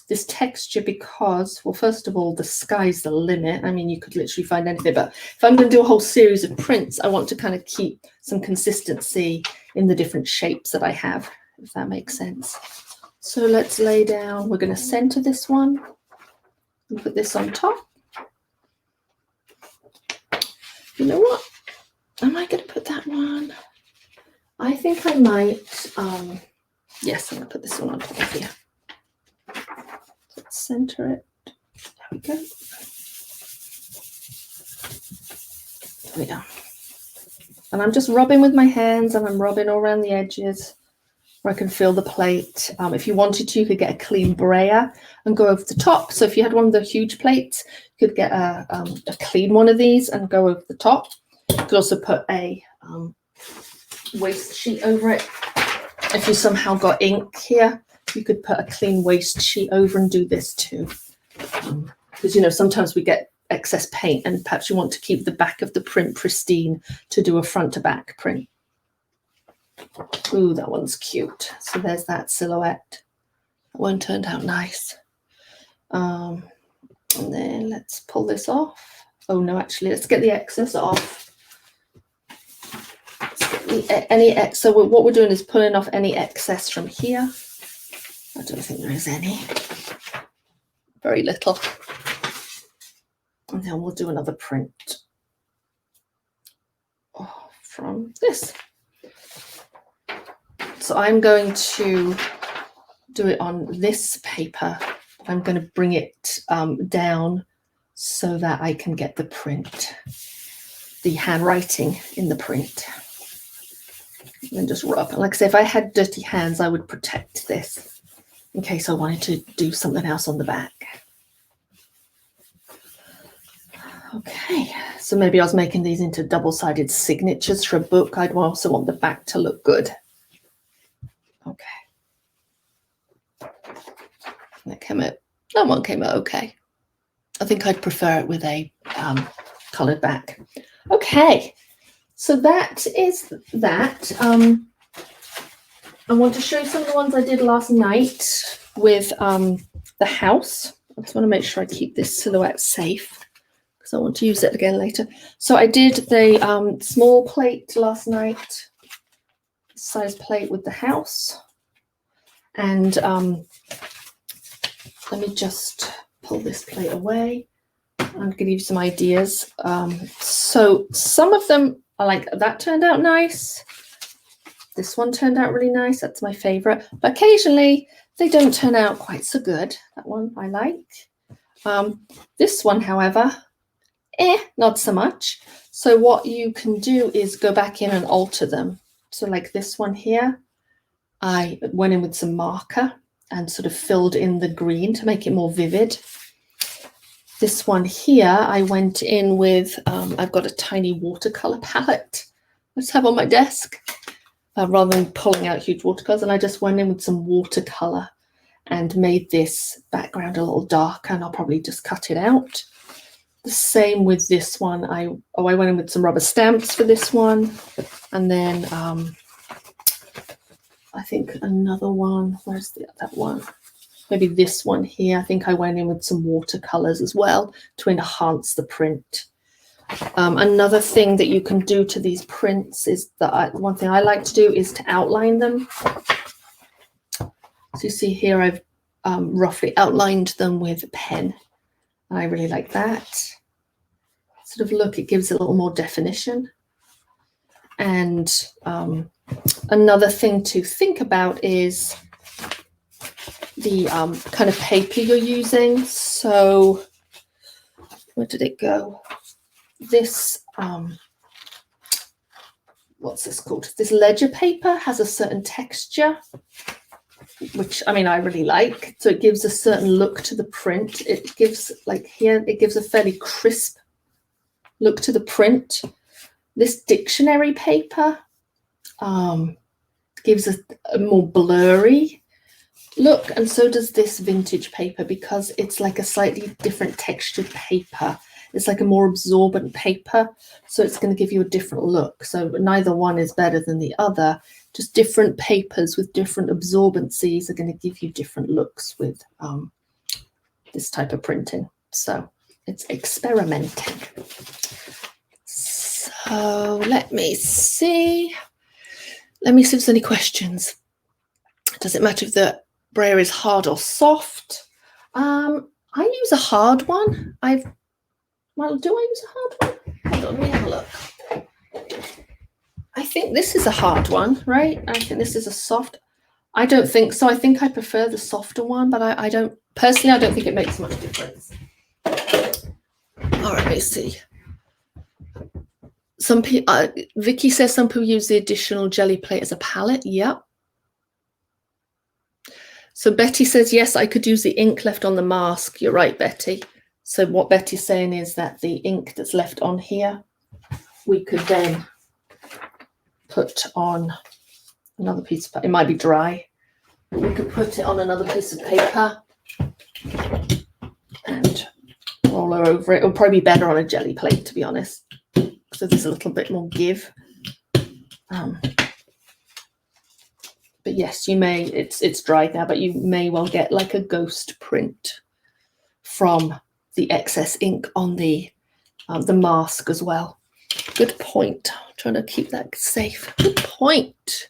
this texture because, well, first of all, the sky's the limit. I mean, you could literally find anything, but if I'm going to do a whole series of prints, I want to kind of keep some consistency in the different shapes that I have, if that makes sense. So let's lay down, we're going to center this one and put this on top. You know what? Am I going to put that one? I think I might. Yes, I'm going to put this one on top of here. Let's center it. There we go. There we go. And I'm just rubbing with my hands, and I'm rubbing all around the edges where I can feel the plate. If you wanted to, you could get a clean brayer and go over the top. So if you had one of the huge plates, you could get a clean one of these and go over the top. You could also put a waste sheet over it. If you somehow got ink here, you could put a clean waste sheet over and do this too. Because, you know, sometimes we get excess paint and perhaps you want to keep the back of the print pristine to do a front to back print. Ooh, that one's cute. So there's that silhouette. That one turned out nice. And then let's pull this off. Oh no, actually, let's get the excess off. So what we're doing is pulling off any excess from here. I don't think there is any. Very little. And then we'll do another print from this. So I'm going to do it on this paper. I'm going to bring it down so that I can get the print, the handwriting in the print. And then just rub. Like I say, if I had dirty hands, I would protect this in case I wanted to do something else on the back. Okay, so maybe I was making these into double-sided signatures for a book. I'd also want the back to look good. Okay. That came out, that one came out okay. I think I'd prefer it with a coloured back. Okay, so that is that. I want to show you some of the ones I did last night with the house. I just want to make sure I keep this silhouette safe because I want to use it again later. So I did the small plate last night, size plate with the house. And let me just pull this plate away. I'm going to give you some ideas. So some of them are like, that turned out nice. This one turned out really nice. That's my favorite. But occasionally they don't turn out quite so good. That one I like. This one, however, not so much. So what you can do is go back in and alter them. So like this one here, I went in with some marker and sort of filled in the green to make it more vivid. This one here, I went in with, I've got a tiny watercolor palette I just have on my desk, rather than pulling out huge watercolors. And I just went in with some watercolor and made this background a little darker, and I'll probably just cut it out. The same with this one. I went in with some rubber stamps for this one. And then I think another one, where's that one? Maybe this one here. I think I went in with some watercolors as well to enhance the print. Another thing that you can do to these prints is that one thing I like to do is to outline them. So you see here, I've roughly outlined them with a pen. I really like that. Sort of look, it gives a little more definition. And another thing to think about is the kind of paper you're using. So where did it go? This, what's this called? This ledger paper has a certain texture, which I mean, I really like. So it gives a certain look to the print. It gives, like here, it gives a fairly crisp look to the print. This dictionary paper gives a more blurry look, and so does this vintage paper, because it's like a slightly different textured paper. It's like a more absorbent paper, so it's going to give you a different look. So neither one is better than the other. Just different papers with different absorbencies are going to give you different looks with this type of printing. So it's experimenting. So let me see. Let me see if there's any questions. Does it matter if the brayer is hard or soft? I use a hard one. Well, do I use a hard one? Hold on, let me have a look. I think this is a hard one, right? I think this is a soft. I don't think so. I think I prefer the softer one, but I don't, personally, I don't think it makes much difference. All right, let's see. Some people, Vicky says some people use the additional jelly plate as a palette. Yep. So Betty says, yes, I could use the ink left on the mask. You're right, Betty. So what Betty's saying is that the ink that's left on here, we could then put on another piece of paper. It might be dry, but we could put it on another piece of paper and roll her over it. It'll probably be better on a jelly plate, to be honest. So there's a little bit more give. But yes, you may, it's dried now, but you may well get like a ghost print from the excess ink on the mask as well. Good point. I'm trying to keep that safe. Good point.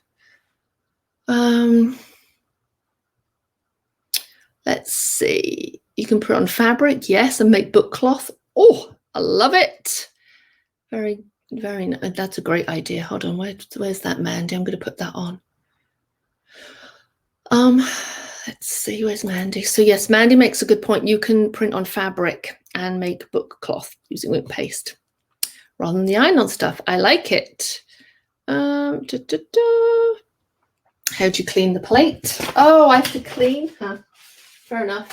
Let's see. You can put on fabric, yes, and make book cloth. Oh, I love it. Very, very nice. That's a great idea. Hold on, where's that, Mandy? I'm going to put that on. Let's see, where's Mandy? So yes, Mandy makes a good point. You can print on fabric and make book cloth using wink paste rather than the iron-on stuff. I like it. How do you clean the plate? Oh, I have to clean. Huh. Fair enough.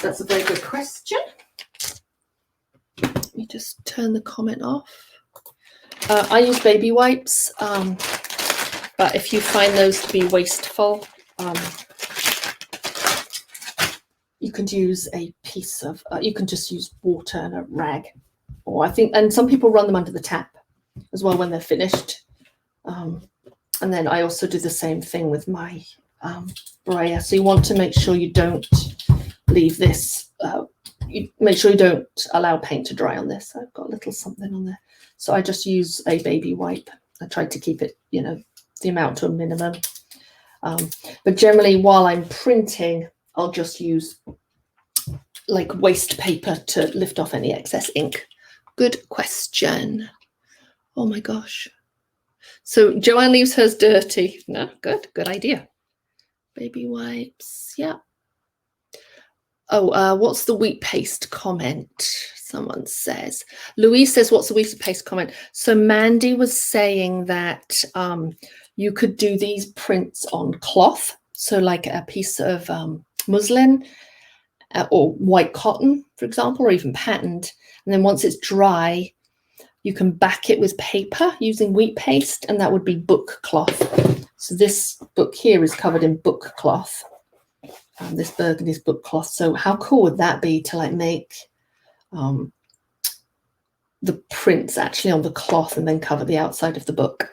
That's a very good question. Let me just turn the comment off. I use baby wipes, but if you find those to be wasteful, you can use a piece of, you can just use water and a rag. Or I think, and some people run them under the tap as well when they're finished. And then I also do the same thing with my brayer. So you want to make sure you don't leave this, you make sure you don't allow paint to dry on this. I've got a little something on there. So I just use a baby wipe. I tried to keep it, you know, the amount to a minimum. But generally, while I'm printing, I'll just use like waste paper to lift off any excess ink. Good question. Oh my gosh. So Joanne leaves hers dirty. No, good idea. Baby wipes, yeah. Oh, what's the wheat paste comment? Someone says. Louise says, what's the wheat paste comment? So Mandy was saying that you could do these prints on cloth. So like a piece of muslin or white cotton, for example, or even patterned. And then once it's dry, you can back it with paper using wheat paste, and that would be book cloth. So this book here is covered in book cloth. This burgundy is book cloth. So how cool would that be to like make the prints actually on the cloth and then cover the outside of the book?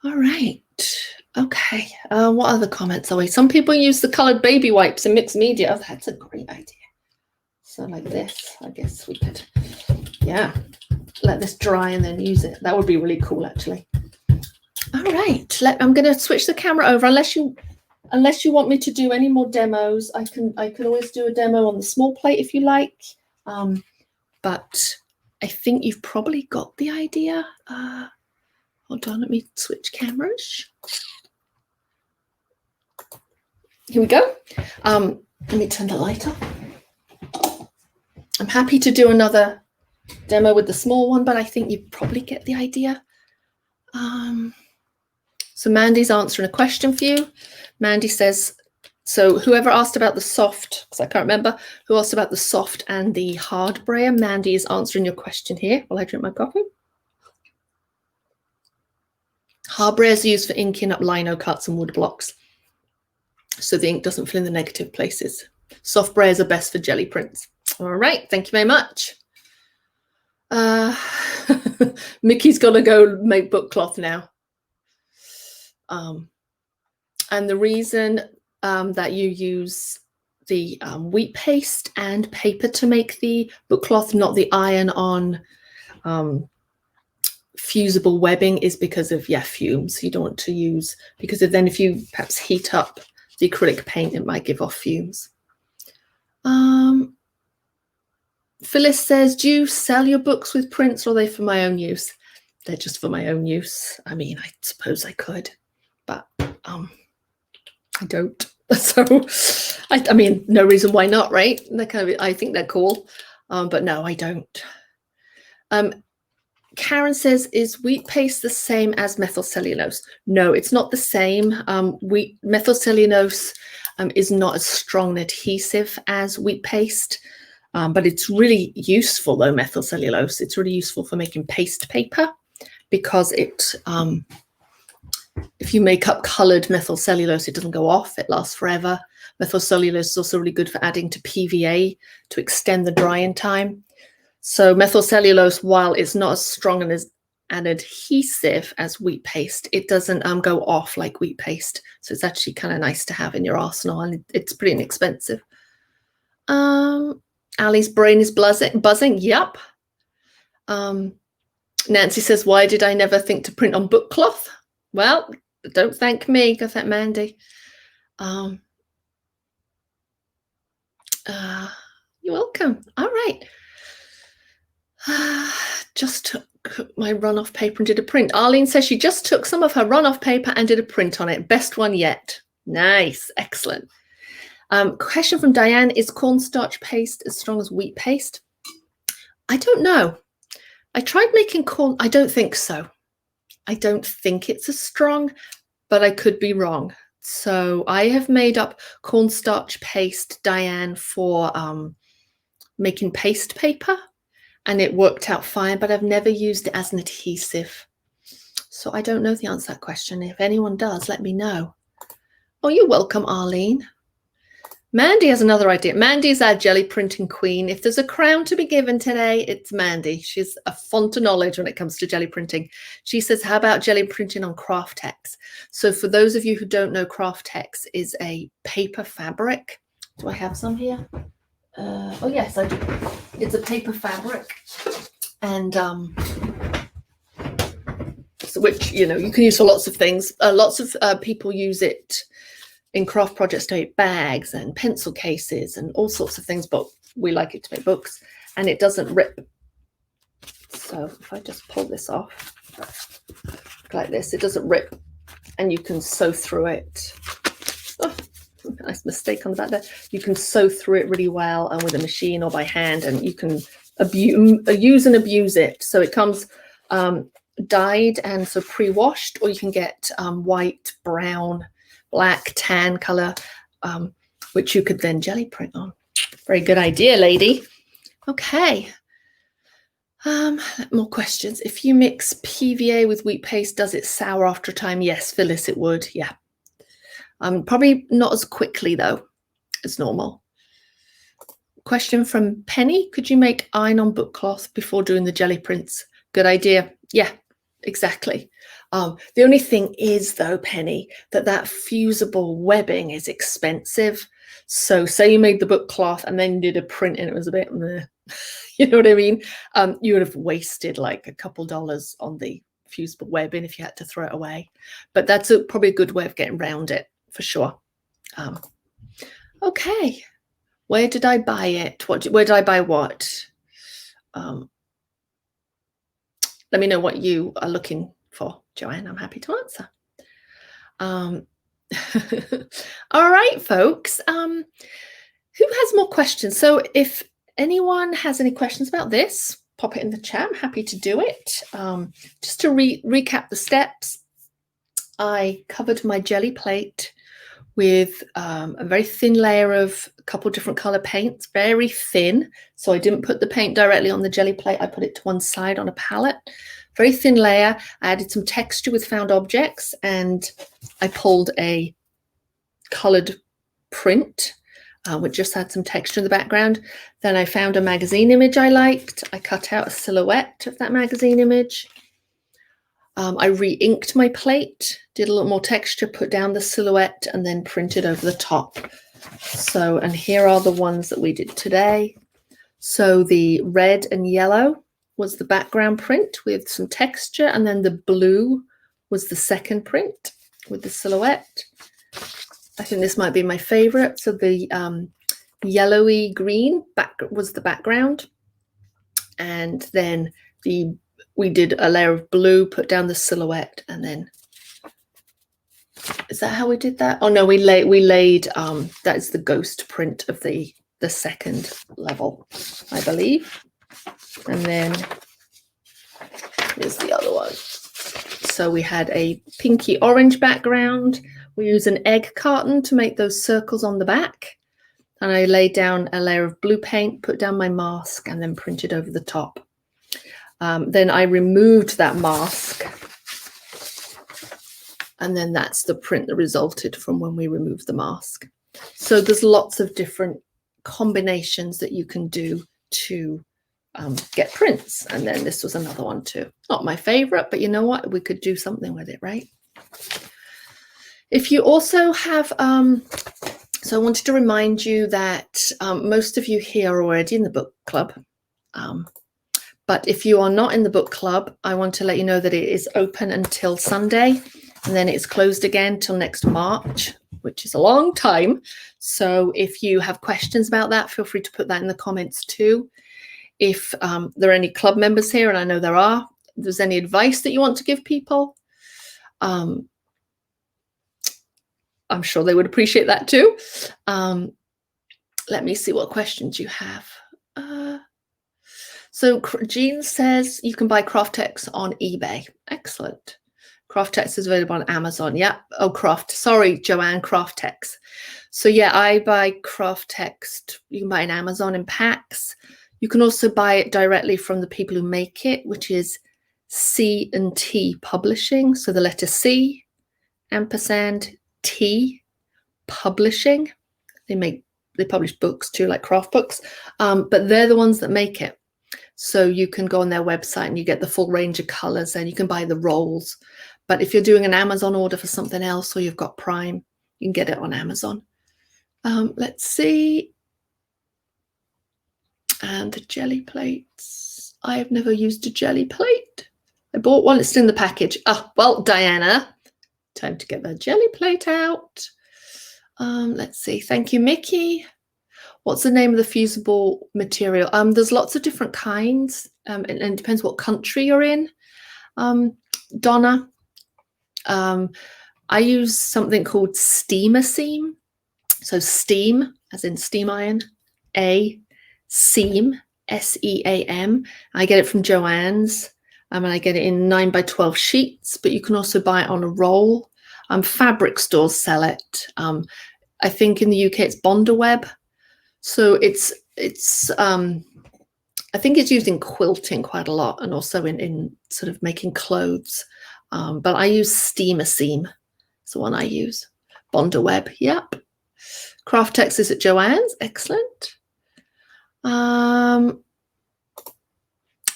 All right. Okay. What other comments are we? Some people use the colored baby wipes in mixed media. Oh, that's a great idea. So like this, I guess we could, yeah, let this dry and then use it. That would be really cool, actually. All right. I'm going to switch the camera over. Unless you want me to do any more demos, I can always do a demo on the small plate if you like. But I think you've probably got the idea. Hold on, let me switch cameras. Here we go. Let me turn the light off. I'm happy to do another demo with the small one, but I think you probably get the idea. So Mandy's answering a question for you. Mandy says, so whoever asked about the soft, because I can't remember, who asked about the soft and the hard brayer, Mandy is answering your question here while I drink my coffee. Hard brayers are used for inking up lino cuts and wood blocks, so the ink doesn't fill in the negative places. Soft brayers are best for jelly prints. All right, thank you very much. Mickey's got to go make book cloth now. And the reason that you use the wheat paste and paper to make the book cloth, not the iron-on fusible webbing, is because of fumes. You don't want to use, because then if you perhaps heat up the acrylic paint, it might give off fumes. Phyllis says, do you sell your books with prints, or are they for my own use? They're just for my own use. I mean, I suppose I could, but I don't. So I mean, no reason why not, right? They're kind of, I think they're cool, but no, I don't. Karen says, is wheat paste the same as methyl cellulose? No, it's not the same. Methyl cellulose is not as strong an adhesive as wheat paste, but it's really useful though, methyl cellulose. It's really useful for making paste paper, because it, if you make up colored methyl cellulose, it doesn't go off, it lasts forever. Methyl cellulose is also really good for adding to PVA to extend the drying time. So methyl cellulose, while it's not as strong and as an adhesive as wheat paste, it doesn't go off like wheat paste. So it's actually kind of nice to have in your arsenal, and it's pretty inexpensive. Ali's brain is buzzing. Yep. Nancy says, why did I never think to print on book cloth? Well, don't thank me, go thank Mandy. You're welcome. All right. Just took my runoff paper and did a print. Arlene says she just took some of her runoff paper and did a print on it. Best one yet. Nice. Excellent. Question from Diane, is cornstarch paste as strong as wheat paste? I don't know. I tried making corn. I don't think so. I don't think it's as strong, but I could be wrong. So I have made up cornstarch paste, Diane, for making paste paper, and it worked out fine, but I've never used it as an adhesive. So I don't know the answer to that question. If anyone does, let me know. Oh, you're welcome, Arlene. Mandy has another idea. Mandy's our jelly printing queen. If there's a crown to be given today, it's Mandy. She's a font of knowledge when it comes to jelly printing. She says, how about jelly printing on Kraft Tex? So for those of you who don't know, Kraft Tex is a paper fabric. Do I have some here? Oh, yes, I do. It's a paper fabric. And which, you know, you can use for lots of things. Lots of people use it in craft projects to make bags and pencil cases and all sorts of things, but we like it to make books, and it doesn't rip. So if I just pull this off like this, it doesn't rip, and you can sew through it. Oh, nice mistake on the back there. You can sew through it really well, and with a machine or by hand, and you can use and abuse it. So it comes dyed and so pre-washed, or you can get white, brown, black, tan color, which you could then jelly print on. Very good idea, lady. Okay. More questions. If you mix PVA with wheat paste, does it sour after a time? Yes, Phyllis, it would. Yeah. Probably not as quickly though as normal. Question from Penny. Could you make iron-on book cloth before doing the jelly prints? Good idea. Yeah, exactly. The only thing is though, Penny, that fusible webbing is expensive. So say you made the book cloth and then did a print and it was a bit, you know what I mean? You would have wasted like a couple dollars on the fusible webbing if you had to throw it away. But that's probably a good way of getting around it for sure. Okay. Where did I buy it? Where did I buy what? Let me know what you are looking for, Joanne. I'm happy to answer. All right, folks. Who has more questions? So if anyone has any questions about this, pop it in the chat. I'm happy to do it. Just to recap the steps, I covered my jelly plate with a very thin layer of a couple different color paints, very thin. So I didn't put the paint directly on the jelly plate. I put it to one side on a palette. Very thin layer. I added some texture with found objects, and I pulled a colored print, which just had some texture in the background. Then I found a magazine image I liked. I cut out a silhouette of that magazine image. I re-inked my plate, did a little more texture, put down the silhouette, and then printed over the top. So, and here are the ones that we did today. So the red and yellow was the background print with some texture, and then the blue was the second print with the silhouette. I think this might be my favorite. So the yellowy green was the background, and then we did a layer of blue, put down the silhouette, and then is that how we did that? Oh no, we laid that is the ghost print of the second level, I believe. And then here's the other one. So we had a pinky orange background. We used an egg carton to make those circles on the back. And I laid down a layer of blue paint, put down my mask, and then printed over the top. Then I removed that mask. And then that's the print that resulted from when we removed the mask. So there's lots of different combinations that you can do to get prints. And then this was another one too. Not my favorite, but you know what? We could do something with it, right? If you also have, so I wanted to remind you that most of you here are already in the book club. But if you are not in the book club, I want to let you know that it is open until Sunday, and then it's closed again till next March, which is a long time. So if you have questions about that, feel free to put that in the comments too. If there are any club members here, and I know there are, if there's any advice that you want to give people, I'm sure they would appreciate that too. Let me see what questions you have. So Jean says you can buy Kraft Tex on eBay. Excellent. Kraft Tex is available on Amazon. Yeah. Oh, sorry, Joanne, Kraft Tex. So yeah, I buy Kraft Tex. You can buy it on Amazon in packs. You can also buy it directly from the people who make it, which is C&T Publishing. So the letter C, ampersand, T, Publishing. They publish books too, like craft books, but they're the ones that make it. So you can go on their website and you get the full range of colors, and you can buy the rolls. But if you're doing an Amazon order for something else, or you've got Prime, you can get it on Amazon. Let's see. And the jelly plates. I have never used a jelly plate. I bought one. It's in the package. Oh, well, Diana, time to get the jelly plate out. Let's see. Thank you, Mickey. What's the name of the fusible material? There's lots of different kinds, and it depends what country you're in. Donna, I use something called steamer seam. So steam, as in steam iron, seam, SEAM. I get it from Joann's, and I get it in 9x12 sheets, but you can also buy it on a roll. Fabric stores sell it. I think in the UK it's Bonderweb. So it's I think it's used in quilting quite a lot, and also in sort of making clothes. But I use steamer seam. It's the one I use. Bonderweb, yep. Kraft Tex is at Joann's, excellent.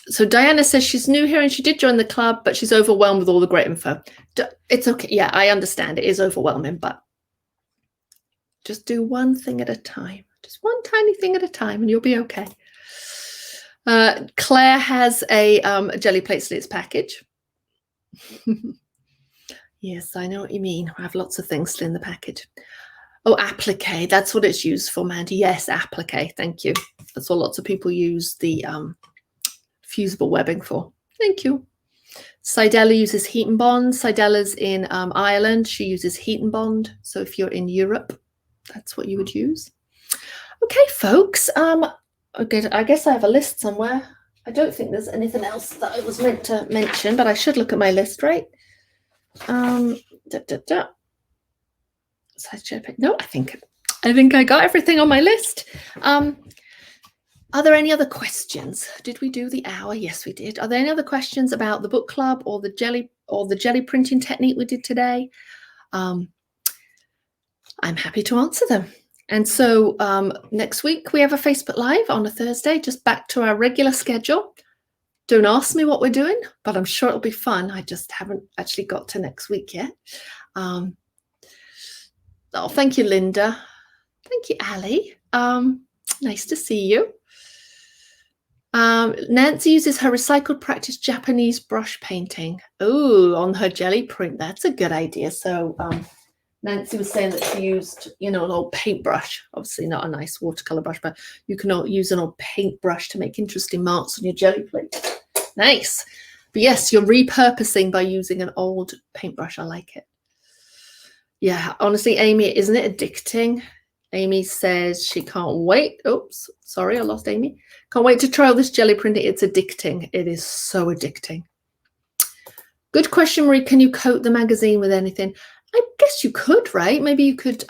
So Diana says she's new here and she did join the club, but she's overwhelmed with all the great info. It's okay. Yeah, I understand. It is overwhelming, but just do one thing at a time. Just one tiny thing at a time and you'll be okay. Claire has a jelly plate slits package. Yes, I know what you mean. I have lots of things still in the package. Oh, applique. That's what it's used for, Mandy. Yes, applique. Thank you. That's what lots of people use the fusible webbing for. Thank you. Sidella uses heat and bond. Sidella's in Ireland. She uses heat and bond. So if you're in Europe, that's what you would use. Okay, folks. Okay, I guess I have a list somewhere. I don't think there's anything else that I was meant to mention, but I should look at my list, right? No, I think I got everything on my list. Are there any other questions? Did we do the hour? Yes, we did. Are there any other questions about the book club or the jelly printing technique we did today? I'm happy to answer them. And so next week we have a Facebook Live on a Thursday, just back to our regular schedule. Don't ask me what we're doing, but I'm sure it'll be fun. I just haven't actually got to next week yet. Oh, thank you, Linda. Thank you, Ali. Nice to see you. Nancy uses her recycled practice Japanese brush painting. Oh, on her jelly print. That's a good idea. So Nancy was saying that she used, an old paintbrush. Obviously not a nice watercolor brush, but you can use an old paintbrush to make interesting marks on your jelly plate. Nice. But yes, you're repurposing by using an old paintbrush. I like it. Yeah, honestly, Amy, isn't it addicting? Amy says she can't wait. Oops, sorry, I lost Amy. Can't wait to try all this jelly printing. It's addicting. It is so addicting. Good question, Marie. Can you coat the magazine with anything? I guess you could, right? Maybe you could.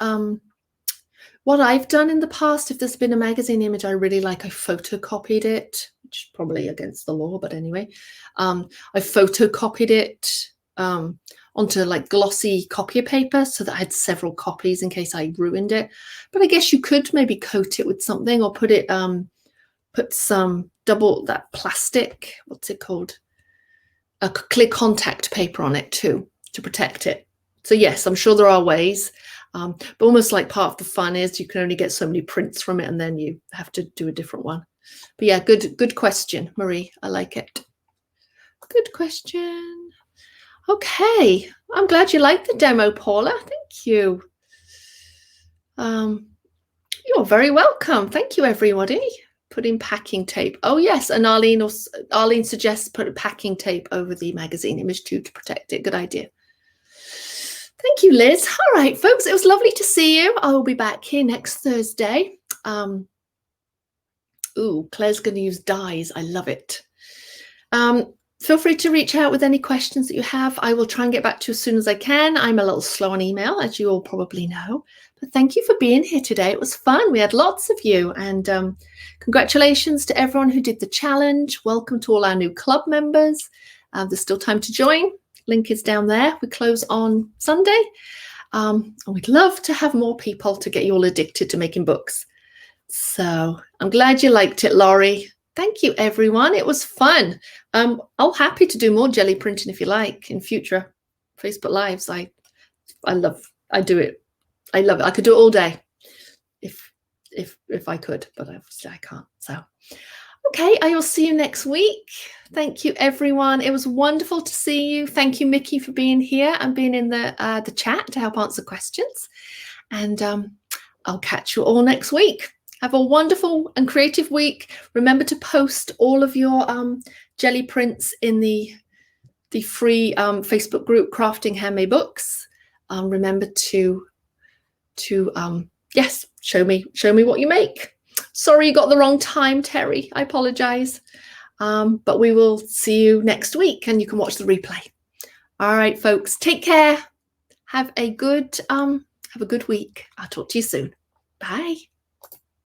What I've done in the past, if there's been a magazine image I really like, I photocopied it, which is probably against the law, but anyway. I photocopied it onto like glossy copier paper so that I had several copies in case I ruined it. But I guess you could maybe coat it with something or put it, put some that plastic, what's it called? A clear contact paper on it too, to protect it. So yes, I'm sure there are ways, but almost like part of the fun is you can only get so many prints from it and then you have to do a different one. But yeah, good question, Marie. I like it. Good question. Okay, I'm glad you liked the demo, Paula. Thank you. You're very welcome. Thank you, everybody. Put in packing tape. Oh yes, and Arlene suggests put packing tape over the magazine image too to protect it. Good idea. Thank you, Liz. All right, folks, it was lovely to see you. I will be back here next Thursday. Ooh, Claire's going to use dyes. I love it. Feel free to reach out with any questions that you have. I will try and get back to you as soon as I can. I'm a little slow on email, as you all probably know. But thank you for being here today. It was fun. We had lots of you. And congratulations to everyone who did the challenge. Welcome to all our new club members. There's still time to join. Link is down there. We close on Sunday. And we'd love to have more people to get you all addicted to making books. So I'm glad you liked it, Laurie. Thank you, everyone. It was fun. I'm happy to do more jelly printing if you like in future Facebook Lives. I do it. I love it. I could do it all day if I could, but obviously I can't. So, Okay, I will see you next week. Thank you, everyone. It was wonderful to see you. Thank you, Mickey, for being here and being in the chat to help answer questions. And I'll catch you all next week. Have a wonderful and creative week. Remember to post all of your jelly prints in the free Facebook group, Crafting Handmade Books. Remember to yes, show me what you make. Sorry you got the wrong time, Terry. I apologize. But we will see you next week and you can watch the replay. All right, folks, take care. Have a good week. I'll talk to you soon. Bye.